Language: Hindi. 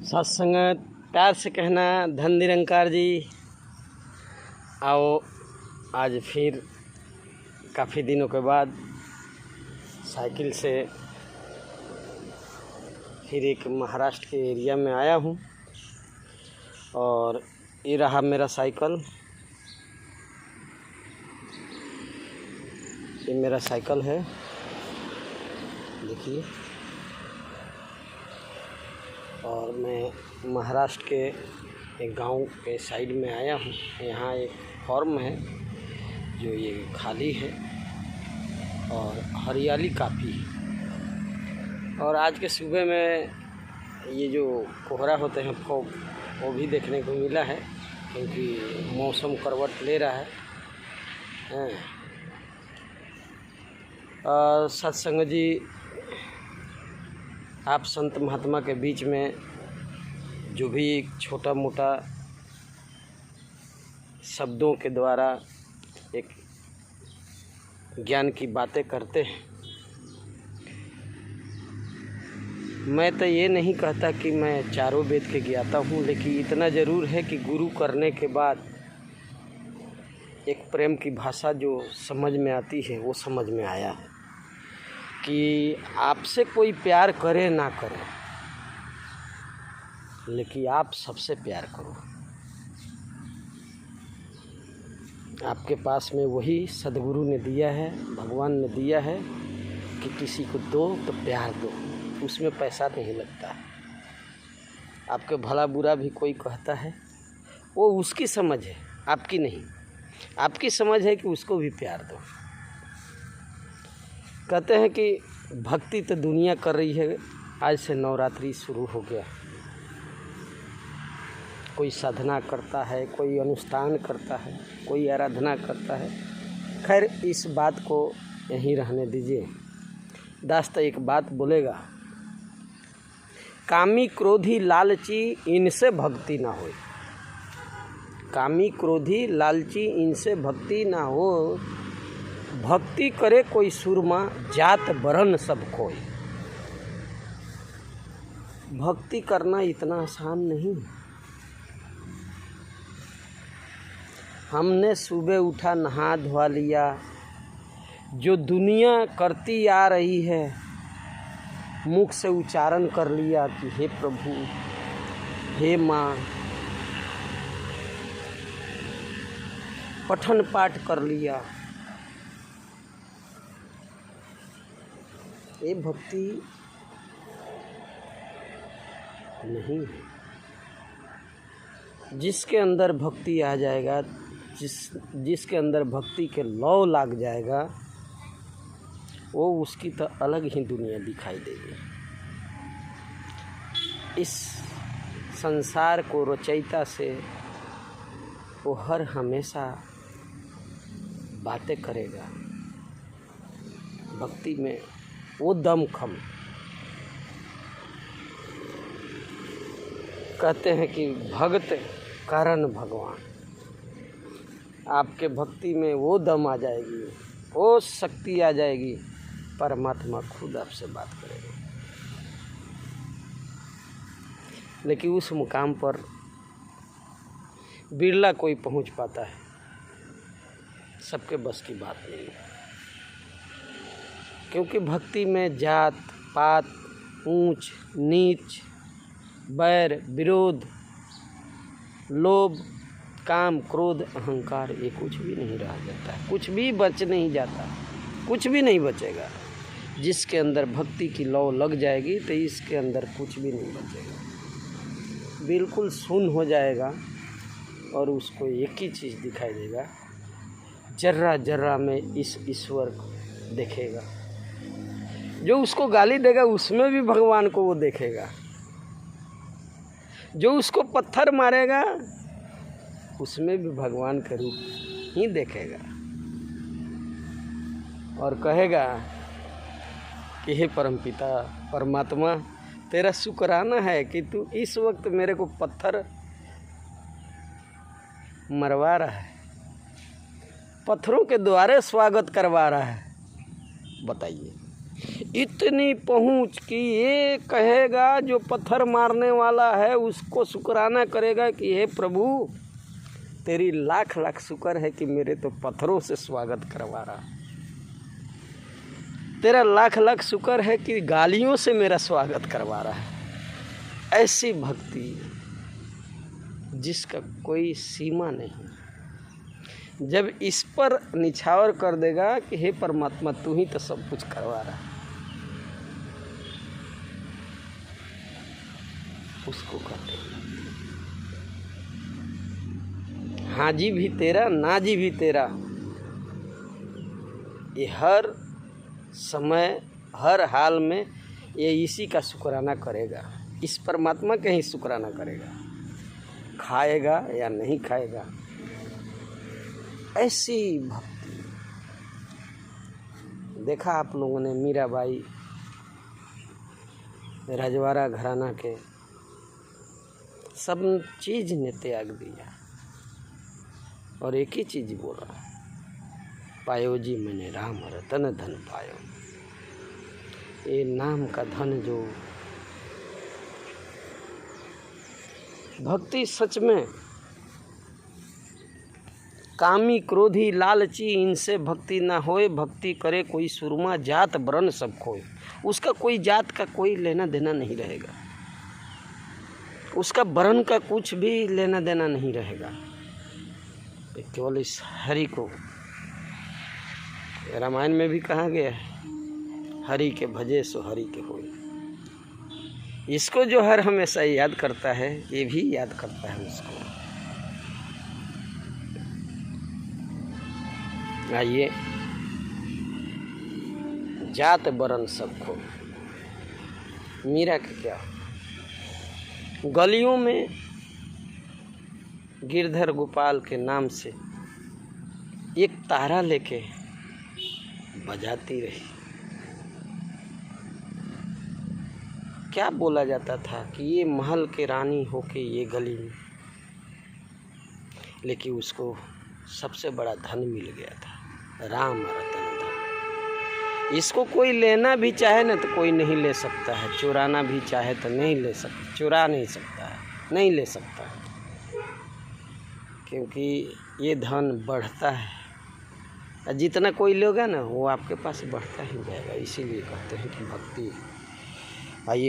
सत्संगत प्यार से कहना धन निरंकार जी। आओ आज फिर काफ़ी दिनों के बाद साइकिल से फिर एक महाराष्ट्र के एरिया में आया हूँ और ये रहा मेरा साइकिल। ये मेरा साइकिल है, देखिए। और मैं महाराष्ट्र के एक गांव के साइड में आया हूँ। यहाँ एक फार्म है जो ये खाली है और हरियाली काफ़ी है। और आज के सुबह में ये जो कोहरा होते हैं फॉग, वो भी देखने को मिला है क्योंकि मौसम करवट ले रहा है। सत्संग जी, आप संत महात्मा के बीच में जो भी एक छोटा मोटा शब्दों के द्वारा एक ज्ञान की बातें करते हैं, मैं तो ये नहीं कहता कि मैं चारों वेद के ज्ञाता हूँ, लेकिन इतना ज़रूर है कि गुरु करने के बाद एक प्रेम की भाषा जो समझ में आती है वो समझ में आया है कि आपसे कोई प्यार करे ना करे, लेकिन आप सबसे प्यार करो। आपके पास में वही सदगुरु ने दिया है, भगवान ने दिया है कि किसी को दो तो प्यार दो, उसमें पैसा नहीं लगता है। आपके भला बुरा भी कोई कहता है, वो उसकी समझ है, आपकी नहीं। आपकी समझ है कि उसको भी प्यार दो। कहते हैं कि भक्ति तो दुनिया कर रही है, आज से नवरात्रि शुरू हो गया। कोई साधना करता है, कोई अनुष्ठान करता है, कोई आराधना करता है। खैर, इस बात को यहीं रहने दीजिए। दास तो एक बात बोलेगा, कामी क्रोधी लालची इनसे भक्ति ना हो। कामी क्रोधी लालची इनसे भक्ति ना हो। भक्ति करे कोई सुरमा, जात बरन सब कोई। भक्ति करना इतना आसान नहीं। हमने सुबह उठा, नहा धोवा लिया, जो दुनिया करती आ रही है मुख से उच्चारण कर लिया कि हे प्रभु, हे माँ, पठन पाठ कर लिया। ये भक्ति नहीं। जिसके अंदर भक्ति आ जाएगा, जिसके अंदर भक्ति के लौ लाग जाएगा, वो उसकी तो अलग ही दुनिया दिखाई देगी। इस संसार को रचयिता से वो हर हमेशा बातें करेगा। भक्ति में वो दमखम। कहते हैं कि भक्त कारण भगवान। आपके भक्ति में वो दम आ जाएगी, वो शक्ति आ जाएगी, परमात्मा खुद आपसे बात करेगा। लेकिन उस मुकाम पर बिरला कोई पहुंच पाता है, सबके बस की बात नहीं है। क्योंकि भक्ति में जात पात, ऊंच नीच, बैर विरोध, लोभ, काम, क्रोध, अहंकार, ये कुछ भी नहीं रह जाता है। कुछ भी बच नहीं जाता, कुछ भी नहीं बचेगा। जिसके अंदर भक्ति की लौ लग जाएगी तो इसके अंदर कुछ भी नहीं बचेगा। बिल्कुल शून्य हो जाएगा और उसको एक ही चीज़ दिखाई देगा, जर्रा जर्रा में इस ईश्वर को देखेगा। जो उसको गाली देगा उसमें भी भगवान को वो देखेगा। जो उसको पत्थर मारेगा उसमें भी भगवान का रूप ही देखेगा और कहेगा कि हे परमपिता परमात्मा, तेरा शुक्राना है कि तू इस वक्त मेरे को पत्थर मरवा रहा है, पत्थरों के द्वारा स्वागत करवा रहा है। बताइए, इतनी पहुँच कि ये कहेगा जो पत्थर मारने वाला है उसको शुक्राना करेगा कि हे प्रभु तेरी लाख लाख शुक्र है कि मेरे तो पत्थरों से स्वागत करवा रहा, तेरा लाख लाख शुक्र है कि गालियों से मेरा स्वागत करवा रहा है। ऐसी भक्ति जिसका कोई सीमा नहीं, जब इस पर निछावर कर देगा कि हे परमात्मा तू ही तो सब कुछ करवा रहा है, उसको कहते हैं हाँ जी भी तेरा ना जी भी तेरा। ये हर समय हर हाल में ये इसी का शुक्राना करेगा, इस परमात्मा का ही शुक्राना करेगा, खाएगा या नहीं खाएगा। ऐसी भक्ति देखा आप लोगों ने मीराबाई रजवाड़ा घराना के सब चीज़ ने त्याग दिया और एक ही चीज़ बोला, पायो जी मैंने राम रतन धन पायो। ये नाम का धन जो भक्ति सच में कामी क्रोधी लालची इनसे भक्ति ना होए, भक्ति करे कोई सुरमा जात वर्ण सब खोए। उसका कोई जात का कोई लेना देना नहीं रहेगा, उसका वर्ण का कुछ भी लेना देना नहीं रहेगा, केवल इस हरि को। रामायण में भी कहा गया है हरि के भजे सो हरि के होए। इसको जो हर हमेशा याद करता है ये भी याद करता है उसको। आइए जात वरण सब खो। मीरा के क्या गलियों में गिरधर गोपाल के नाम से एक तारा लेके बजाती रही। क्या बोला जाता था कि ये महल के रानी होके ये गली में, लेकिन उसको सबसे बड़ा धन मिल गया था, राम रतन धन। इसको कोई लेना भी चाहे ना तो कोई नहीं ले सकता है, चुराना भी चाहे तो नहीं ले सकता, चुरा नहीं सकता है, नहीं ले सकता है, क्योंकि ये धन बढ़ता है। जितना कोई लेगा ना वो आपके पास बढ़ता ही जाएगा। इसीलिए कहते हैं कि भक्ति